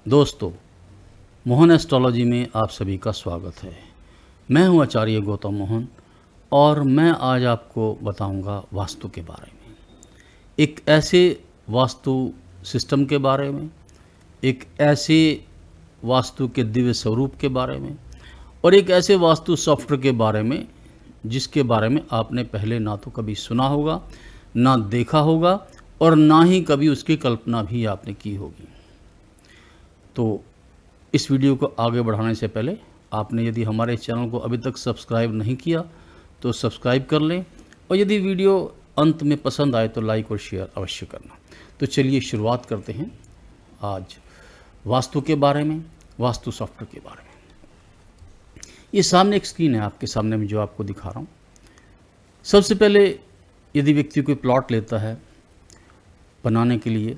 दोस्तों, मोहन एस्ट्रोलॉजी में आप सभी का स्वागत है। मैं हूं आचार्य गौतम मोहन और मैं आज आपको बताऊंगा वास्तु के बारे में। एक ऐसे वास्तु सिस्टम के बारे में, एक ऐसे वास्तु के दिव्य स्वरूप के बारे में और एक ऐसे वास्तु सॉफ्टवेयर के बारे में जिसके बारे में आपने पहले ना तो कभी सुना होगा, ना देखा होगा और ना ही कभी उसकी कल्पना भी आपने की होगी। तो इस वीडियो को आगे बढ़ाने से पहले आपने यदि हमारे चैनल को अभी तक सब्सक्राइब नहीं किया तो सब्सक्राइब कर लें और यदि वीडियो अंत में पसंद आए तो लाइक और शेयर अवश्य करना। तो चलिए शुरुआत करते हैं आज वास्तु के बारे में, वास्तु सॉफ्टवेयर के बारे में। ये सामने एक स्क्रीन है आपके सामने में जो आपको दिखा रहा हूँ। सबसे पहले यदि व्यक्ति कोई प्लॉट लेता है बनाने के लिए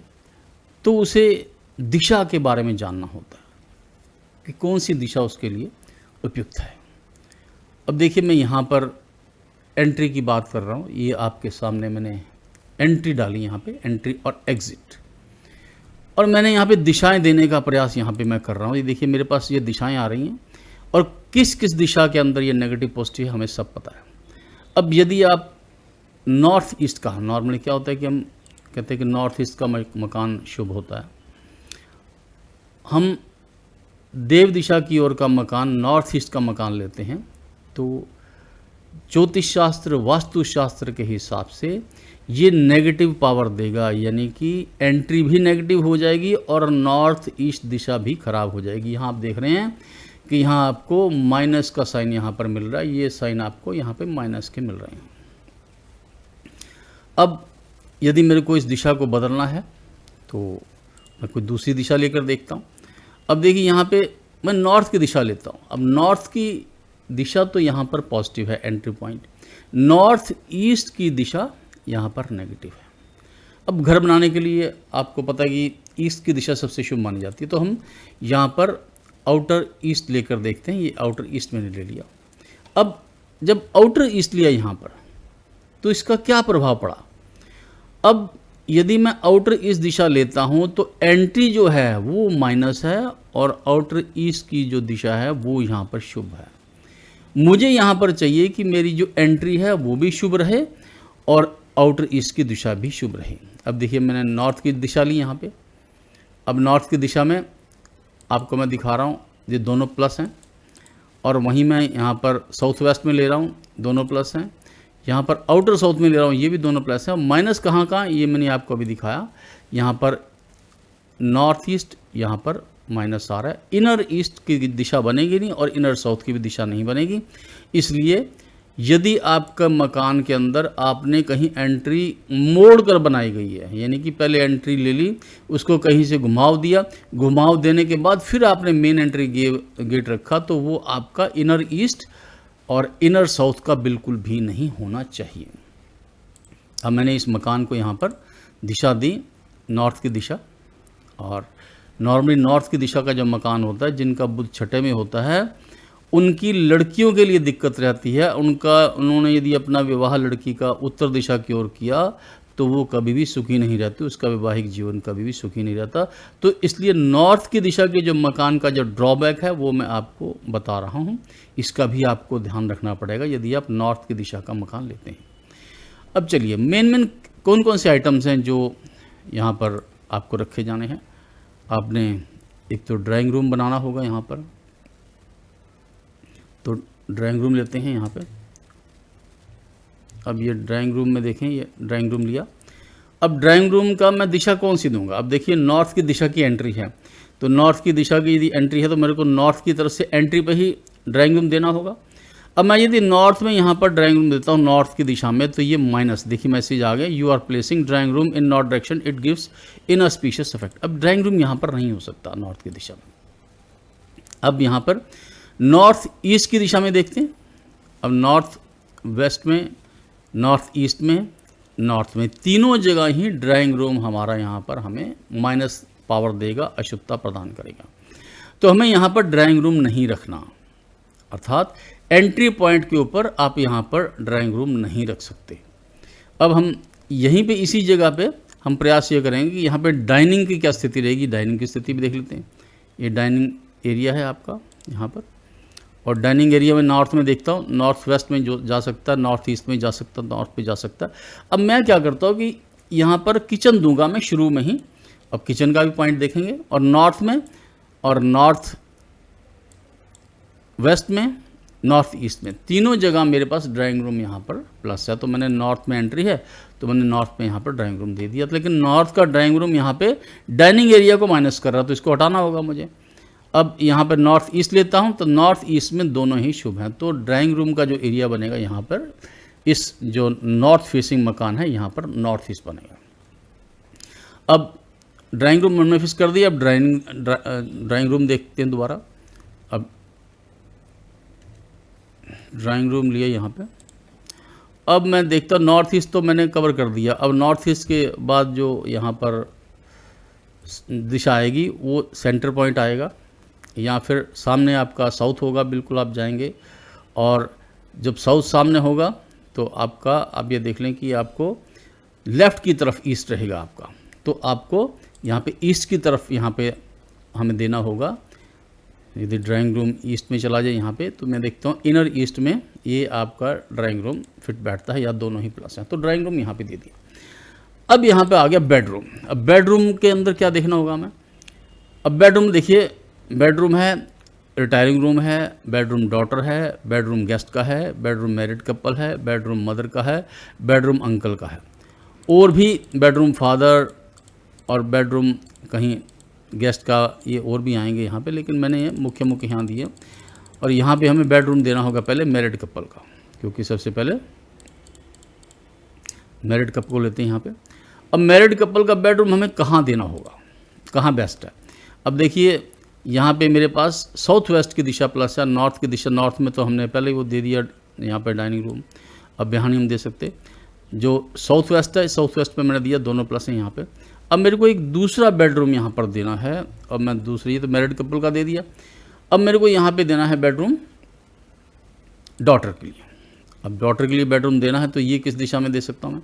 तो उसे दिशा के बारे में जानना होता है कि कौन सी दिशा उसके लिए उपयुक्त है। अब देखिए, मैं यहाँ पर एंट्री की बात कर रहा हूँ। ये आपके सामने मैंने एंट्री डाली, यहाँ पे एंट्री और एग्ज़िट, और मैंने यहाँ पे दिशाएं देने का प्रयास यहाँ पे मैं कर रहा हूँ। ये देखिए मेरे पास ये दिशाएं आ रही हैं और किस किस दिशा के अंदर ये नेगेटिव पॉजिटिव है हमें सब पता है। अब यदि आप नॉर्थ ईस्ट का, नॉर्मली क्या होता है कि हम कहते हैं कि नॉर्थ ईस्ट का मकान शुभ होता है। हम देव दिशा की ओर का मकान, नॉर्थ ईस्ट का मकान लेते हैं तो ज्योतिष शास्त्र, वास्तु शास्त्र के हिसाब से ये नेगेटिव पावर देगा, यानी कि एंट्री भी नेगेटिव हो जाएगी और नॉर्थ ईस्ट दिशा भी खराब हो जाएगी। यहाँ आप देख रहे हैं कि यहाँ आपको माइनस का साइन यहाँ पर मिल रहा है, ये साइन आपको यहाँ पे माइनस के मिल रहे हैं। अब यदि मेरे को इस दिशा को बदलना है तो मैं कोई दूसरी दिशा लेकर देखता हूँ। अब देखिए यहाँ पे मैं नॉर्थ की दिशा लेता हूँ। अब नॉर्थ की दिशा तो यहाँ पर पॉजिटिव है, एंट्री पॉइंट। नॉर्थ ईस्ट की दिशा यहाँ पर नेगेटिव है। अब घर बनाने के लिए आपको पता है कि ईस्ट की दिशा सबसे शुभ मानी जाती है, तो हम यहाँ पर आउटर ईस्ट लेकर देखते हैं। ये आउटर ईस्ट मैंने ले लिया। अब जब आउटर ईस्ट लिया यहाँ पर तो इसका क्या प्रभाव पड़ा। अब यदि मैं आउटर ईस्ट दिशा लेता हूं तो एंट्री जो है वो माइनस है और आउटर ईस्ट की जो दिशा है वो यहाँ पर शुभ है। मुझे यहाँ पर चाहिए कि मेरी जो एंट्री है वो भी शुभ रहे और आउटर ईस्ट की दिशा भी शुभ रहे। अब देखिए मैंने नॉर्थ की दिशा ली यहाँ पे। अब नॉर्थ की दिशा में आपको मैं दिखा रहा हूँ, ये दोनों प्लस हैं, और वहीं मैं यहाँ पर साउथ वेस्ट में ले रहा हूँ, दोनों प्लस हैं। यहाँ पर आउटर साउथ में ले रहा हूँ, ये भी दोनों प्लस है। माइनस कहाँ कहाँ, ये मैंने आपको अभी दिखाया। यहाँ पर नॉर्थ ईस्ट यहाँ पर माइनस आ रहा है। इनर ईस्ट की दिशा बनेगी नहीं और इनर साउथ की भी दिशा नहीं बनेगी। इसलिए यदि आपका मकान के अंदर आपने कहीं एंट्री मोड़ कर बनाई गई है, यानी कि पहले एंट्री ले ली, उसको कहीं से घुमाव दिया, घुमाव देने के बाद फिर आपने मेन एंट्री गेट रखा, तो वो आपका इनर ईस्ट और इनर साउथ का बिल्कुल भी नहीं होना चाहिए। अब मैंने इस मकान को यहाँ पर दिशा दी, नॉर्थ की दिशा। और नॉर्मली नॉर्थ की दिशा का जो मकान होता है, जिनका बुध छठे में होता है, उनकी लड़कियों के लिए दिक्कत रहती है। उन्होंने यदि अपना विवाह लड़की का उत्तर दिशा की ओर किया तो वो कभी भी सुखी नहीं रहती, उसका वैवाहिक जीवन कभी भी सुखी नहीं रहता। तो इसलिए नॉर्थ की दिशा के जो मकान का जो ड्रॉबैक है वो मैं आपको बता रहा हूँ। इसका भी आपको ध्यान रखना पड़ेगा यदि आप नॉर्थ की दिशा का मकान लेते हैं। अब चलिए मेन कौन कौन से आइटम्स हैं जो यहाँ पर आपको रखे जाने हैं। आपने एक तो ड्राइंग रूम बनाना होगा यहाँ पर, तो ड्राइंग रूम लेते हैं यहाँ पे। अब ये ड्राइंग रूम में देखें, ये ड्राइंग रूम लिया। अब ड्राइंग रूम का मैं दिशा कौन सी दूंगा। अब देखिए नॉर्थ की दिशा की एंट्री है, तो नॉर्थ की दिशा की यदि एंट्री है तो मेरे को नॉर्थ की तरफ से एंट्री पे ही ड्राइंग रूम देना होगा। अब मैं यदि नॉर्थ में यहाँ पर ड्राइंग रूम देता हूँ नॉर्थ की दिशा में, तो ये माइनस, देखिए मैसेज आ गया, you are placing drawing room in north direction, it gives in auspicious effect. अब ड्राइंग रूम यहाँ पर नहीं हो सकता नॉर्थ की दिशा में। अब यहाँ पर नॉर्थ ईस्ट की दिशा में देखते हैं। अब नॉर्थ वेस्ट में, नॉर्थ ईस्ट में, नॉर्थ में, तीनों जगह ही ड्राइंग रूम हमारा यहाँ पर हमें माइनस पावर देगा, अशुभता प्रदान करेगा। तो हमें यहाँ पर ड्राइंग रूम नहीं रखना, अर्थात एंट्री पॉइंट के ऊपर आप यहाँ पर ड्राइंग रूम नहीं रख सकते। अब हम यहीं पे इसी जगह पे हम प्रयास ये करेंगे कि यहाँ पे डाइनिंग की क्या स्थिति रहेगी। डाइनिंग की स्थिति भी देख लेते हैं। ये डाइनिंग एरिया है आपका यहाँ पर, और डाइनिंग एरिया में नॉर्थ में देखता हूँ, नॉर्थ वेस्ट में जो जा सकता है, नॉर्थ ईस्ट में जा सकता है, नॉर्थ पे जा सकता है। अब मैं क्या करता हूँ कि यहाँ पर किचन दूंगा मैं शुरू में ही, अब किचन का भी पॉइंट देखेंगे, और नॉर्थ में और नॉर्थ वेस्ट में, नॉर्थ ईस्ट में, तीनों जगह मेरे पास ड्राइंग रूम यहाँ पर प्लस है। तो मैंने नॉर्थ में एंट्री है तो मैंने नॉर्थ में यहाँ पर ड्राइंग रूम दे दिया, लेकिन नॉर्थ का ड्राइंग रूम यहाँ पे डाइनिंग एरिया को माइनस कर रहा है, तो इसको हटाना होगा मुझे। अब यहाँ पर नॉर्थ ईस्ट लेता हूँ तो नॉर्थ ईस्ट में दोनों ही शुभ हैं, तो ड्राइंग रूम का जो एरिया बनेगा यहाँ पर, इस जो नॉर्थ फेसिंग मकान है यहाँ पर नॉर्थ ईस्ट बनेगा। अब ड्राइंग रूम मैंने फिक्स कर दिया। अब ड्राइंग रूम देखते हैं दोबारा। अब ड्राइंग रूम लिया यहाँ पे, अब मैं देखता हूँ नॉर्थ ईस्ट तो मैंने कवर कर दिया। अब नॉर्थ ईस्ट के बाद जो यहाँ पर दिशा आएगी वो सेंटर पॉइंट आएगा, या फिर सामने आपका साउथ होगा, बिल्कुल आप जाएंगे, और जब साउथ सामने होगा तो आपका, आप ये देख लें कि आपको लेफ़्ट की तरफ ईस्ट रहेगा आपका, तो आपको यहाँ पे ईस्ट की तरफ यहाँ पे हमें देना होगा। यदि ड्राइंग रूम ईस्ट में चला जाए यहाँ पे, तो मैं देखता हूँ इनर ईस्ट में ये आपका ड्राइंग रूम फिट बैठता है, या दोनों ही प्लस हैं, तो ड्राइंग रूम यहाँ पे दे दिया। अब यहाँ पे आ गया बेडरूम। अब बेडरूम के अंदर क्या देखना होगा हमें? अब बेडरूम देखिए, बेडरूम है, रिटायरिंग रूम है, बेडरूम डॉटर है, बेडरूम गेस्ट का है, बेडरूम मैरिड कपल है, बेडरूम मदर का है, बेडरूम अंकल का है, और भी बेडरूम फादर और बेडरूम कहीं गेस्ट का, ये और भी आएंगे यहाँ पे, लेकिन मैंने ये मुख्य यहाँ दिए। और यहाँ पे हमें बेडरूम देना होगा पहले मैरिड कपल का, क्योंकि सबसे पहले मैरिड कपल को लेते हैं यहाँ पे। अब मैरिड कपल का बेडरूम हमें कहाँ देना होगा, कहाँ बेस्ट है? अब देखिए यहाँ पे मेरे पास साउथ वेस्ट की दिशा प्लस है, नॉर्थ की दिशा, नॉर्थ में तो हमने पहले ही वो दे दिया यहाँ पे डाइनिंग रूम। अब यहाँ नहीं हम दे सकते, जो साउथ वेस्ट है, साउथ वेस्ट पे मैंने दिया, दोनों प्लस हैं यहाँ पे। अब मेरे को एक दूसरा बेडरूम यहाँ पर देना है, और मैं दूसरी, तो मैरिड कपल का दे दिया। अब मेरे को यहाँ पे देना है बेडरूम डॉटर के लिए। अब डॉटर के लिए बेडरूम देना है तो ये किस दिशा में दे सकता हूँ मैं?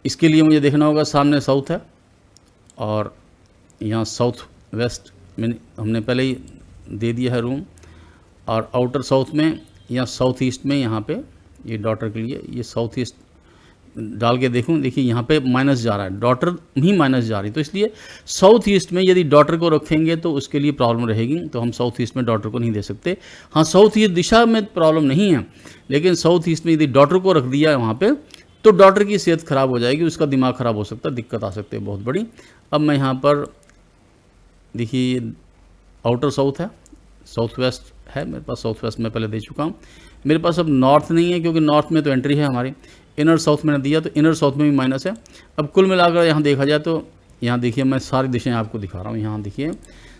इसके लिए मुझे देखना होगा, सामने साउथ है और यहाँ साउथ वेस्ट में हमने पहले ही दे दिया है रूम, और आउटर साउथ में या साउथ ईस्ट में यहाँ पे ये डॉटर के लिए, ये साउथ ईस्ट डाल के देखूं, देखिए यहाँ पे माइनस जा रहा है, डॉटर ही माइनस जा रही, तो इसलिए साउथ ईस्ट में यदि डॉटर को रखेंगे तो उसके लिए प्रॉब्लम रहेगी, तो हम साउथ ईस्ट में डॉटर को नहीं दे सकते। हाँ, साउथ ईस्ट दिशा में प्रॉब्लम नहीं है, लेकिन साउथ ईस्ट में यदि डॉटर को रख दिया है वहाँ पे, तो डॉटर की सेहत खराब हो जाएगी, उसका दिमाग खराब हो सकता है, दिक्कत आ सकती है बहुत बड़ी। अब मैं यहाँ पर देखिए आउटर साउथ है, साउथ वेस्ट है मेरे पास, साउथ वेस्ट में पहले दे चुका हूँ। मेरे पास अब नॉर्थ नहीं है, क्योंकि नॉर्थ में तो एंट्री है हमारी। इनर साउथ मैंने दिया, तो इनर साउथ में भी माइनस है। अब कुल मिलाकर यहाँ देखा जाए तो यहाँ देखिए मैं सारी दिशाएं आपको दिखा रहा हूँ। यहाँ देखिए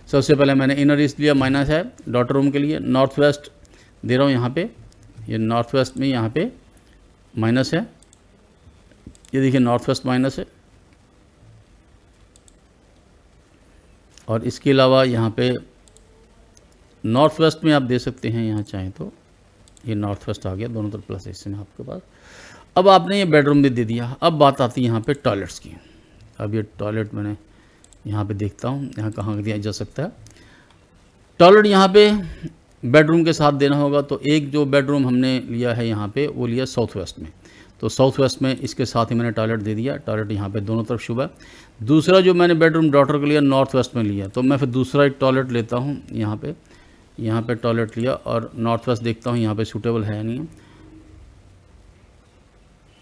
सबसे पहले मैंने इनर ईस्ट लिया, माइनस है डॉटर रूम के लिए। नॉर्थ वेस्ट दे रहा हूँ यहाँ पे, ये नॉर्थ वेस्ट में यहाँ पे माइनस है, ये देखिए नॉर्थ वेस्ट माइनस है। और इसके अलावा यहाँ पे नॉर्थ वेस्ट में आप दे सकते हैं, यहाँ चाहें तो ये नॉर्थ वेस्ट आ गया, दोनों तरफ प्लस हिस्से में आपके पास। अब आपने ये बेडरूम भी दे दिया। अब बात आती है यहाँ पे टॉयलेट्स की। अब ये टॉयलेट मैंने यहाँ पे देखता हूँ, यहाँ कहाँ दिया जा सकता है टॉयलेट। यहाँ पे बेडरूम के साथ देना होगा, तो एक जो बेडरूम हमने लिया है यहाँ पे वो लिया साउथ वेस्ट में, तो साउथ वेस्ट में इसके साथ ही मैंने टॉयलेट दे दिया। टॉयलेट यहाँ पे दोनों तरफ शुभ है। दूसरा जो मैंने बेडरूम डॉटर के लिया नॉर्थ वेस्ट में लिया, तो मैं फिर दूसरा एक टॉयलेट लेता हूँ यहाँ पे टॉयलेट लिया, और नॉर्थ वेस्ट देखता हूँ यहाँ पे सूटेबल है नहीं,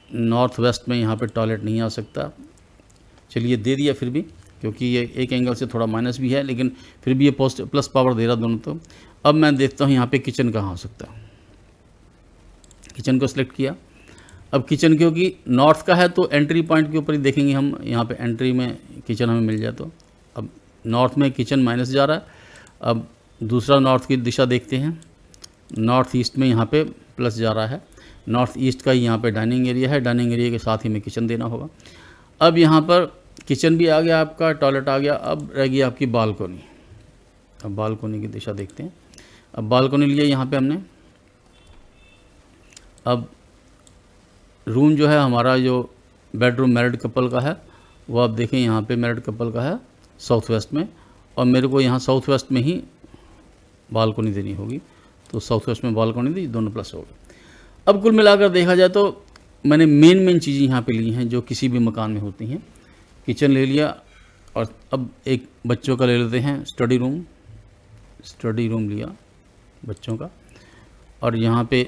नॉर्थ वेस्ट में यहाँ पे टॉयलेट नहीं आ सकता। चलिए दे दिया फिर भी, क्योंकि ये एक एंगल से थोड़ा माइनस भी है, लेकिन फिर भी ये प्लस पावर दे रहा दोनों। तो अब मैं देखता हूँ यहाँ पे किचन कहाँ हो सकता है, किचन को सिलेक्ट किया। अब किचन क्योंकि नॉर्थ का है तो एंट्री पॉइंट के ऊपर ही देखेंगे हम, यहाँ पे एंट्री में किचन हमें मिल जाए। तो अब नॉर्थ में किचन माइनस जा रहा है। अब दूसरा नॉर्थ की दिशा देखते हैं, नॉर्थ ईस्ट में यहाँ पे प्लस जा रहा है। नॉर्थ ईस्ट का यहाँ पे डाइनिंग एरिया है, डाइनिंग एरिया के साथ ही में किचन देना होगा। अब यहाँ पर किचन भी आ गया आपका, टॉयलेट आ गया। अब रह गई आपकी बालकोनी। अब बालकोनी की दिशा देखते हैं। अब बालकोनी लिया यहाँ पे हमने। अब रूम जो है हमारा, जो बेडरूम मैरिड कपल का है, वो आप देखें यहाँ पे मैरिड कपल का है साउथ वेस्ट में, और मेरे को यहाँ साउथ वेस्ट में ही बालकोनी देनी होगी, तो साउथ वेस्ट में बालकोनी दी, दोनों प्लस हो गए। अब कुल मिलाकर देखा जाए तो मैंने मेन चीज़ें यहाँ पे ली हैं जो किसी भी मकान में होती हैं। किचन ले लिया, और अब एक बच्चों का ले लेते हैं स्टडी रूम लिया बच्चों का। और यहाँ पे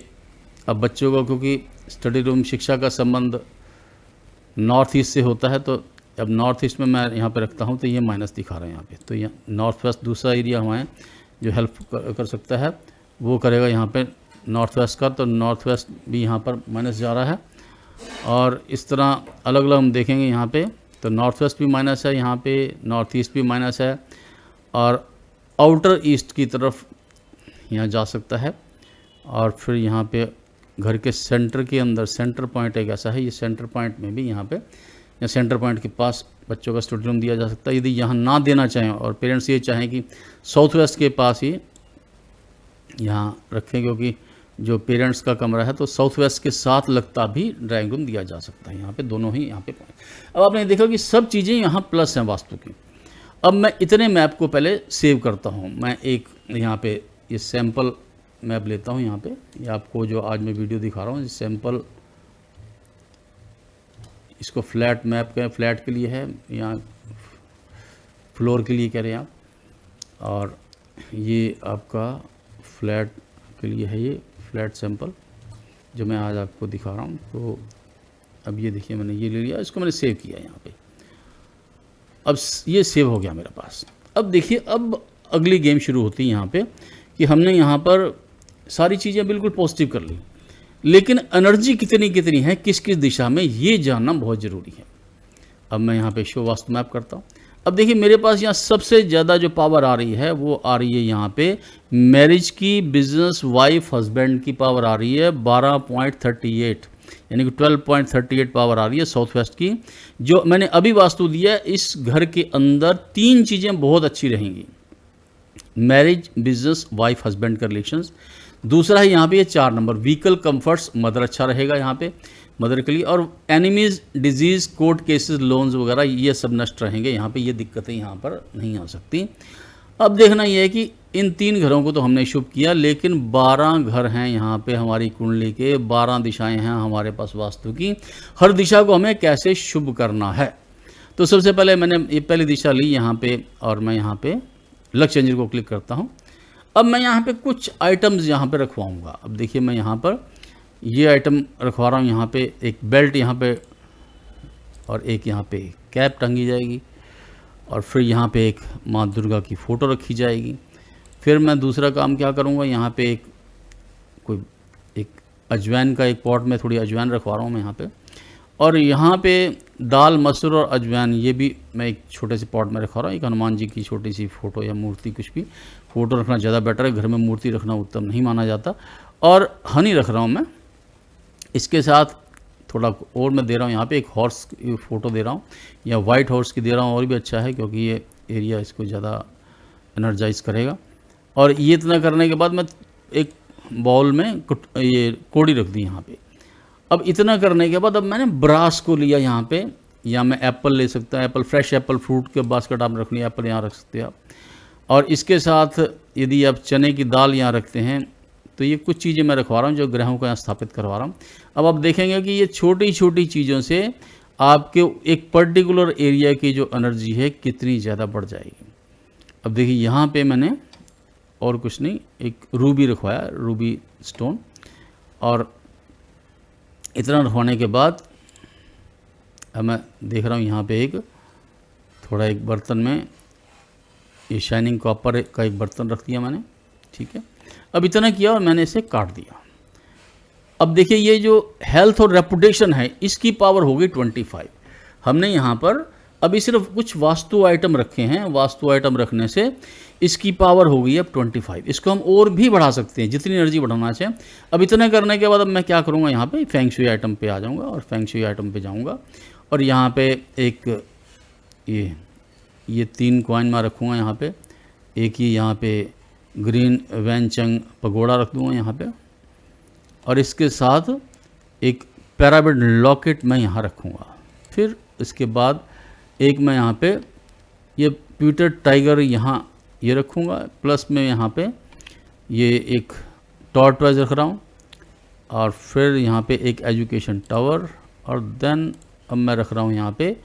अब बच्चों का, क्योंकि स्टडी रूम शिक्षा का संबंध नॉर्थ ईस्ट से होता है, तो अब नॉर्थ ईस्ट में मैं यहाँ पे रखता हूँ, तो ये माइनस दिखा रहा है यहाँ पे। तो यहाँ नॉर्थ वेस्ट दूसरा एरिया हमारे जो हेल्प कर सकता है वो करेगा यहाँ पे नॉर्थ वेस्ट का, तो नॉर्थ वेस्ट भी यहाँ पर माइनस जा रहा है। और इस तरह अलग अलग हम देखेंगे यहाँ पे, तो नॉर्थ वेस्ट भी माइनस है, यहाँ पे नॉर्थ ईस्ट भी माइनस है, और आउटर ईस्ट की तरफ यहाँ जा सकता है। और फिर यहाँ पे घर के सेंटर के अंदर सेंटर पॉइंट एक ऐसा है, ये सेंटर पॉइंट में भी यहाँ पे या सेंटर पॉइंट के पास बच्चों का स्टडी रूम दिया जा सकता है। यदि यहाँ ना देना चाहें और पेरेंट्स ये चाहें कि साउथ वेस्ट के पास ही यहाँ रखें, क्योंकि जो पेरेंट्स का कमरा है तो साउथ वेस्ट के साथ लगता भी ड्राइंग रूम दिया जा सकता है। यहाँ पे दोनों ही यहाँ पे पॉइंट। अब आपने देखा कि सब चीज़ें यहाँ प्लस हैं वास्तु की। अब मैं इतने मैप को पहले सेव करता हूँ। मैं एक यहाँ पे ये सैम्पल मैप लेता हूँ। यहाँ पे ये आपको जो आज मैं वीडियो दिखा रहा हूँ सैम्पल, इसको फ्लैट मैप का फ्लैट के लिए है, यहाँ फ्लोर के लिए कह रहे हैं आप, और ये आपका फ्लैट के लिए है, ये फ्लैट सैंपल जो मैं आज आपको दिखा रहा हूँ। तो अब ये देखिए मैंने ये ले लिया, इसको मैंने सेव किया यहाँ पे। अब ये सेव हो गया मेरे पास। अब देखिए अब अगली गेम शुरू होती है यहाँ पे कि हमने यहाँ पर सारी चीज़ें बिल्कुल पॉजिटिव कर ली, लेकिन एनर्जी कितनी है किस किस दिशा में, ये जानना बहुत ज़रूरी है। अब मैं यहाँ पे शो वास्तु मैप करता हूँ। अब देखिए मेरे पास यहाँ सबसे ज़्यादा जो पावर आ रही है वो आ रही है यहाँ पे मैरिज की, बिजनेस, वाइफ, हस्बैंड की पावर आ रही है 12.38, यानी कि 12.38 पावर आ रही है साउथ वेस्ट की। जो मैंने अभी वास्तु दिया है, इस घर के अंदर 3 चीज़ें बहुत अच्छी रहेंगी, मैरिज, बिजनेस, वाइफ, हस्बैंड का रिलेशंस। दूसरा है यहाँ पे ये 4 नंबर व्हीकल कंफर्ट्स, मदर अच्छा रहेगा यहाँ पे मदर के लिए। और enemies, disease, court cases, loans वगैरह ये सब नष्ट रहेंगे यहाँ पे, ये दिक्कतें यहाँ पर नहीं आ सकती। अब देखना ये है कि इन 3 घरों को तो हमने शुभ किया, लेकिन 12 घर हैं यहाँ पे हमारी कुंडली के, 12 दिशाएं हैं हमारे पास वास्तु की। हर दिशा को हमें कैसे शुभ करना है, तो सबसे पहले मैंने ये पहली दिशा ली यहाँ पे, और मैं यहाँ पे लक्ष्य इंजन को क्लिक करता हूँ। अब मैं यहाँ पे कुछ आइटम्स यहाँ पे रखवाऊँगा। अब देखिए मैं यहाँ पर ये आइटम रखवा रहा हूँ, यहाँ पे एक बेल्ट यहाँ पे, और एक यहाँ पे कैप टंगी जाएगी, और फिर यहाँ पे एक माँ दुर्गा की फ़ोटो रखी जाएगी। फिर मैं दूसरा काम क्या करूँगा, यहाँ पे एक अजवाइन का एक पॉट में थोड़ी अजवाइन रखवा रहा हूँ मैं यहाँ पे, और यहाँ पे दाल, मसूर और अजवाइन ये भी मैं एक छोटे से पॉट में रखवा रहा हूँ। एक हनुमान जी की छोटी सी फ़ोटो या मूर्ति, कुछ भी फ़ोटो रखना ज़्यादा बेटर है, घर में मूर्ति रखना उत्तम नहीं माना जाता। और हनी रख रहा हूँ मैं, इसके साथ थोड़ा और मैं दे रहा हूँ यहाँ पे एक हॉर्स की फ़ोटो दे रहा हूँ, या वाइट हॉर्स की दे रहा हूँ, और भी अच्छा है क्योंकि ये एरिया इसको ज़्यादा एनर्जाइज करेगा। और ये इतना करने के बाद मैं एक बाउल में ये कोड़ी रख दी यहाँ पे। अब इतना करने के बाद अब मैंने ब्रास को लिया यहाँ पे, या मैं एप्पल ले सकता हूँ, एप्पल, फ्रेश एप्पल, फ्रूट के बास्केट आप रखनी है, एप्पल यहाँ रख सकते हैं आप। और इसके साथ यदि आप चने की दाल यहाँ रखते हैं, तो ये कुछ चीज़ें मैं रखवा रहा हूँ जो ग्रहों को यहाँ स्थापित करवा रहा हूँ। अब आप देखेंगे कि ये छोटी छोटी चीज़ों से आपके एक पर्टिकुलर एरिया की जो एनर्जी है कितनी ज़्यादा बढ़ जाएगी। अब देखिए यहाँ पे मैंने और कुछ नहीं, एक रूबी रखवाया, रूबी स्टोन। और इतना रखवाने के बाद अब मैं देख रहा हूँ यहाँ पे थोड़ा एक बर्तन में ये शाइनिंग कॉपर का एक बर्तन रख दिया मैंने, ठीक है। अब इतना किया और मैंने इसे काट दिया। अब देखिए ये जो हेल्थ और रेपुटेशन है इसकी पावर हो गई 25। हमने यहाँ पर अभी सिर्फ कुछ वास्तु आइटम रखे हैं, वास्तु आइटम रखने से इसकी पावर हो गई अब 25। इसको हम और भी बढ़ा सकते हैं जितनी एनर्जी बढ़ाना चाहें। अब इतना करने के बाद अब मैं क्या करूँगा, यहाँ पे फेंग शुई आइटम पे आ जाऊँगा और फेंग शुई आइटम पे जाऊँगा, और यहाँ पे एक ये 3 कॉइन मैं रखूँगा यहाँ पे। एक ही यहाँ पे ग्रीन वैनचंग पगोड़ा रख दूँगा यहाँ पे, और इसके साथ एक पिरामिड लॉकेट मैं यहाँ रखूँगा। फिर इसके बाद एक मैं यहाँ पे ये जुपिटर टाइगर यहाँ ये रखूँगा, प्लस में यहाँ पे ये एक टॉर्च वाइज रख रहा हूँ, और फिर यहाँ पे एक एजुकेशन टावर, और देन अब मैं रख रहा हूँ यहाँ पे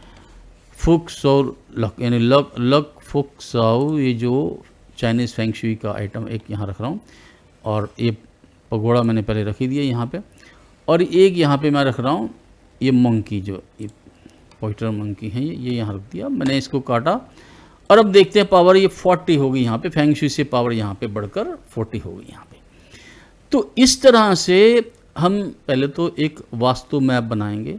फुक सौ लक, यानी लक फुक साउ, ये जो चाइनीज़ फेंग शुई का आइटम एक यहाँ रख रहा हूँ। और ये पगोड़ा मैंने पहले रख ही दिया यहाँ पे, और एक यहाँ पे मैं रख रहा हूँ ये मंकी, जो ये पॉइंटर मंकी है, ये यहाँ रख दिया मैंने, इसको काटा। और अब देखते हैं पावर ये 40 होगी यहाँ पे, फेंग शुई से पावर यहाँ पे बढ़कर 40 होगी यहाँ पे। तो इस तरह से हम पहले तो एक वास्तु मैप बनाएंगे,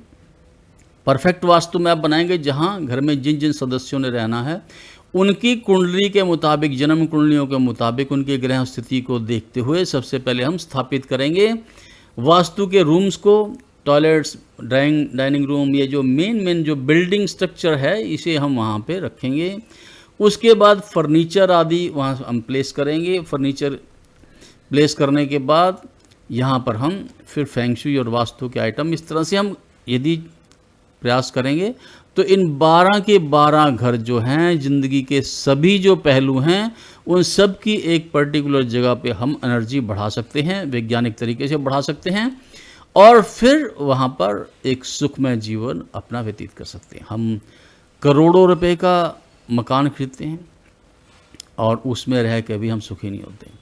परफेक्ट वास्तु मैप बनाएंगे, जहाँ घर में जिन जिन सदस्यों ने रहना है उनकी कुंडली के मुताबिक, जन्म कुंडलियों के मुताबिक उनके ग्रह स्थिति को देखते हुए सबसे पहले हम स्थापित करेंगे वास्तु के रूम्स को, टॉयलेट्स, डाइनिंग रूम, ये जो मेन जो बिल्डिंग स्ट्रक्चर है इसे हम वहाँ पे रखेंगे। उसके बाद फर्नीचर आदि वहाँ हम प्लेस करेंगे। फर्नीचर प्लेस करने के बाद यहाँ पर हम फिर फेंग शुई और वास्तु के आइटम, इस तरह से हम यदि प्रयास करेंगे तो इन 12 के 12 घर जो हैं, जिंदगी के सभी जो पहलू हैं, उन सब की एक पर्टिकुलर जगह पे हम एनर्जी बढ़ा सकते हैं, वैज्ञानिक तरीके से बढ़ा सकते हैं, और फिर वहाँ पर एक सुखमय जीवन अपना व्यतीत कर सकते हैं। हम करोड़ों रुपए का मकान खरीदते हैं और उसमें रह के भी हम सुखी नहीं होते।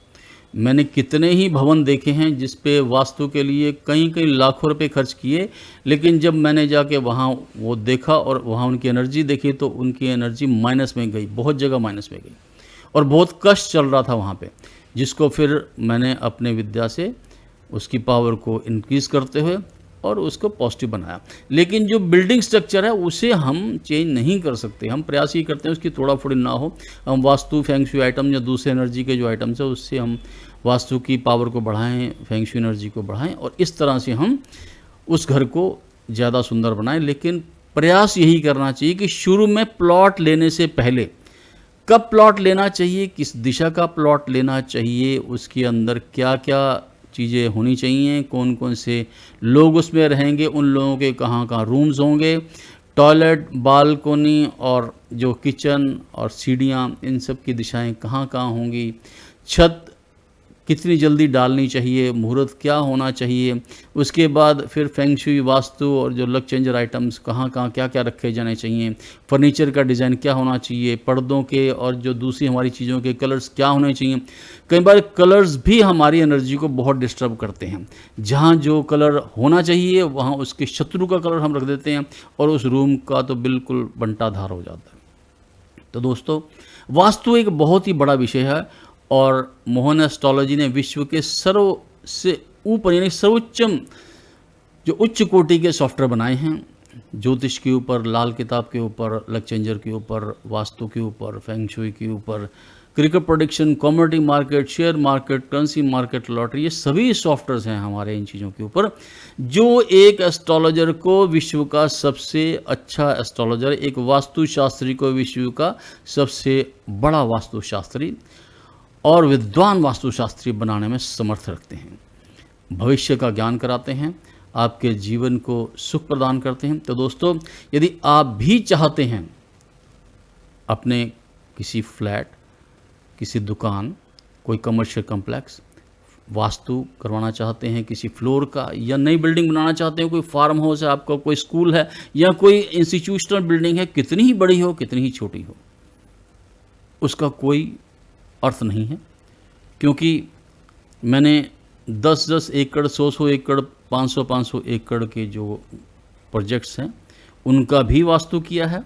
मैंने कितने ही भवन देखे हैं जिस पे वास्तु के लिए कई कई लाखों रुपए खर्च किए, लेकिन जब मैंने जाके वहाँ वो देखा और वहाँ उनकी एनर्जी देखी तो उनकी एनर्जी माइनस में गई, बहुत जगह माइनस में गई, और बहुत कष्ट चल रहा था वहाँ पे, जिसको फिर मैंने अपने विद्या से उसकी पावर को इंक्रीज़ करते हुए और उसको पॉजिटिव बनाया। लेकिन जो बिल्डिंग स्ट्रक्चर है उसे हम चेंज नहीं कर सकते। हम प्रयास ये करते हैं उसकी थोड़ा थोड़ी ना हो। हम वास्तु फेंग शुई आइटम या दूसरे एनर्जी के जो आइटम्स है उससे हम वास्तु की पावर को बढ़ाएं, फेंग शुई एनर्जी को बढ़ाएं, और इस तरह से हम उस घर को ज़्यादा सुंदर बनाएं। लेकिन प्रयास यही करना चाहिए कि शुरू में प्लॉट लेने से पहले कब प्लॉट लेना चाहिए, किस दिशा का प्लॉट लेना चाहिए, उसके अंदर क्या क्या चीज़ें होनी चाहिए, कौन कौन से लोग उसमें रहेंगे, उन लोगों के कहाँ कहाँ रूम्स होंगे, टॉयलेट, बालकोनी और जो किचन और सीढ़ियाँ, इन सब की दिशाएं कहाँ कहाँ होंगी, छत कितनी जल्दी डालनी चाहिए, मुहूर्त क्या होना चाहिए, उसके बाद फिर फेंग शुई, वास्तु और जो लक चेंजर आइटम्स कहाँ कहाँ क्या क्या रखे जाने चाहिए, फर्नीचर का डिज़ाइन क्या होना चाहिए, पर्दों के और जो दूसरी हमारी चीज़ों के कलर्स क्या होने चाहिए। कई बार कलर्स भी हमारी एनर्जी को बहुत डिस्टर्ब करते हैं। जहाँ जो कलर होना चाहिए वहाँ उसके शत्रु का कलर हम रख देते हैं और उस रूम का तो बिल्कुल बंटाधार हो जाता है। तो दोस्तों, वास्तु एक बहुत ही बड़ा विषय है और मोहन एस्ट्रोलॉजी ने विश्व के सर्व से ऊपर यानी सर्वोच्चम जो उच्च कोटि के सॉफ्टवेयर बनाए हैं, ज्योतिष के ऊपर, लाल किताब के ऊपर, लक चेंजर के ऊपर, वास्तु के ऊपर, फेंग शुई के ऊपर, cricket prediction, commodity market, share market, currency market, lottery, ये सभी सॉफ्टवेयर्स हैं हमारे इन चीज़ों के ऊपर, जो एक एस्ट्रोलॉजर को विश्व का सबसे अच्छा एस्ट्रोलॉजर, एक वास्तुशास्त्री को विश्व का सबसे बड़ा वास्तुशास्त्री और विद्वान वास्तुशास्त्री बनाने में समर्थ रखते हैं। भविष्य का ज्ञान कराते हैं, आपके जीवन को सुख प्रदान करते हैं। तो दोस्तों, यदि आप भी चाहते हैं अपने किसी फ्लैट, किसी दुकान, कोई कमर्शियल कॉम्प्लेक्स वास्तु करवाना चाहते हैं, किसी फ्लोर का, या नई बिल्डिंग बनाना चाहते हैं, कोई फार्म हाउस है आपका, कोई स्कूल है, या कोई इंस्टीट्यूशनल बिल्डिंग है, कितनी ही बड़ी हो कितनी ही छोटी हो, उसका कोई अर्थ नहीं है। क्योंकि मैंने 10-10 एकड़, 100-100 एकड़, 500-500 एकड़ के जो प्रोजेक्ट्स हैं उनका भी वास्तु किया है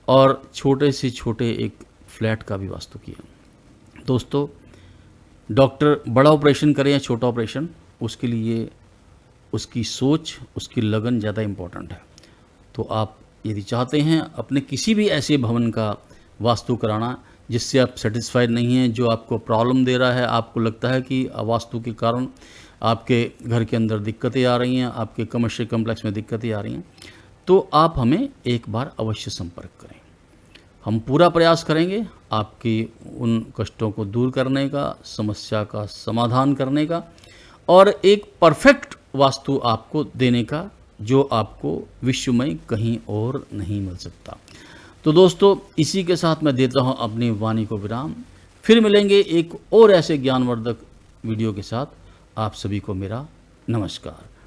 और छोटे से छोटे एक फ्लैट का भी वास्तु किया। दोस्तों, डॉक्टर बड़ा ऑपरेशन करे या छोटा ऑपरेशन, उसके लिए उसकी सोच, उसकी लगन ज़्यादा इम्पोर्टेंट है। तो आप यदि चाहते हैं अपने किसी भी ऐसे भवन का वास्तु कराना जिससे आप सेटिस्फाइड नहीं हैं, जो आपको प्रॉब्लम दे रहा है, आपको लगता है कि वास्तु के कारण आपके घर के अंदर दिक्कतें आ रही हैं, आपके कमर्शियल कॉम्प्लेक्स में दिक्कतें आ रही हैं, तो आप हमें एक बार अवश्य संपर्क करें। हम पूरा प्रयास करेंगे आपकी उन कष्टों को दूर करने का, समस्या का समाधान करने का और एक परफेक्ट वास्तु आपको देने का, जो आपको विश्व में कहीं और नहीं मिल सकता। तो तो दोस्तों इसी के साथ मैं देता हूँ अपनी वाणी को विराम। फिर मिलेंगे एक और ऐसे ज्ञानवर्धक वीडियो के साथ। आप सभी को मेरा नमस्कार।